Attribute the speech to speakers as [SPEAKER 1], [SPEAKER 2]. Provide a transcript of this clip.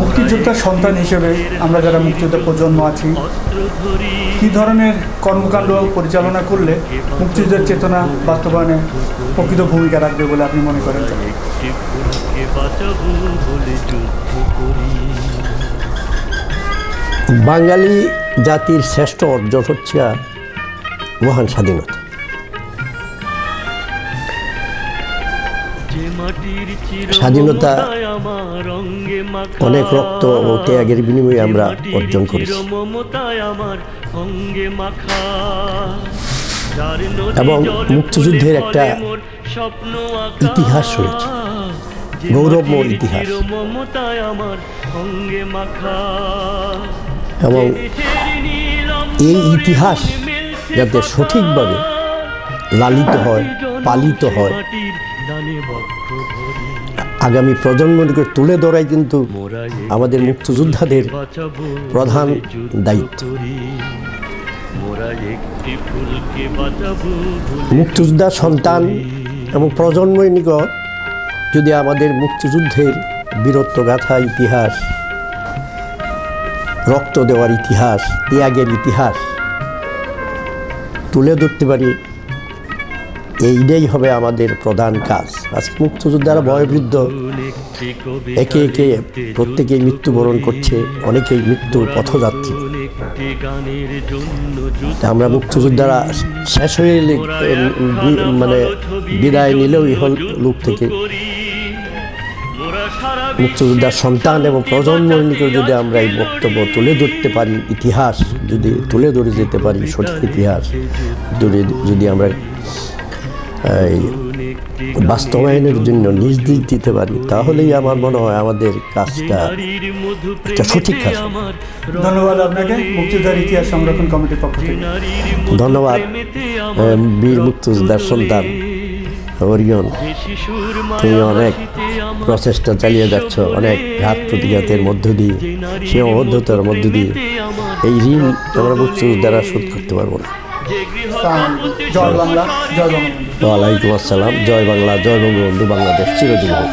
[SPEAKER 1] মুক্তিযোদ্ধার সন্তান হিসেবে আমরা যারা মুক্তিযোদ্ধা প্রজন্ম আছি, কী ধরনের কর্মকাণ্ড পরিচালনা করলে মুক্তিযুদ্ধের চেতনা বাস্তবায়নে প্রকৃত ভূমিকা রাখবে বলে আপনি মনে করেন?
[SPEAKER 2] বাঙালি জাতির শ্রেষ্ঠ অর্জন হচ্ছে মহান স্বাধীনতা। স্বাধীনতা অনেক রক্ত ও ত্যাগের বিনিময়ে আমরা অর্জন করেছি এবং মুক্তিযুদ্ধের একটা ইতিহাস রয়েছে, গৌরবময় ইতিহাস। এবং এই ইতিহাস যাতে সঠিকভাবে লালিত হয়, পালিত হয়, আগামী প্রজন্মকে তুলে ধরাই কিন্তু আমাদের মুক্তিযোদ্ধাদের প্রধান দায়িত্ব। মুক্তিযোদ্ধার সন্তান এবং প্রজন্মের নিকট যদি আমাদের মুক্তিযুদ্ধের বীরত্বগাথা ইতিহাস, রক্ত দেওয়ার ইতিহাস, ত্যাগের ইতিহাস তুলে ধরতে পারি, এইটাই হবে আমাদের প্রধান কাজ। আজকে মুক্তিযোদ্ধারা বয়োবৃদ্ধ, একে একে প্রত্যেকেই মৃত্যুবরণ করছে, অনেকেই মৃত্যুর পথযাত্রী। আমরা মুক্তিযোদ্ধারা শেষ হয়ে মানে বিদায় নিলেও ইহলোক থেকে মুক্তিযোদ্ধার সন্তান এবং প্রজন্মের নিকট যদি আমরা এই বক্তব্য তুলে ধরতে পারি, ইতিহাস যদি তুলে ধরে যেতে পারি, সঠিক ইতিহাস যদি আমরা বাস্তবায়নের জন্য নির্দেশ দিতে পারি, তাহলেই আমার মনে হয় আমাদের কাজটা একটা সঠিক কাজ।
[SPEAKER 1] ধন্যবাদ আপনাকে মুক্তিযোদ্ধার ইতিহাস সংরক্ষণ কমিটির পক্ষ থেকে।
[SPEAKER 2] ধন্যবাদ বীর মুক্তিযোদ্ধার সন্তান অরিয়ন, তুমি অনেক প্রচেষ্টা চালিয়ে যাচ্ছ, অনেক ঘাত প্রতিঘাতের মধ্য দিয়ে, সীমাবদ্ধতার মধ্য দিয়ে এই ঋণ আমরা মুক্তিযোদ্ধারা শোধ করতে পারবো না।
[SPEAKER 1] জয় বাংলা, জয় বঙ্গবন্ধু।
[SPEAKER 2] ওয়ালাইকুম আসসালাম। জয় বাংলা, জয় বঙ্গবন্ধু, বাংলাদেশ চিরজীবী হোক।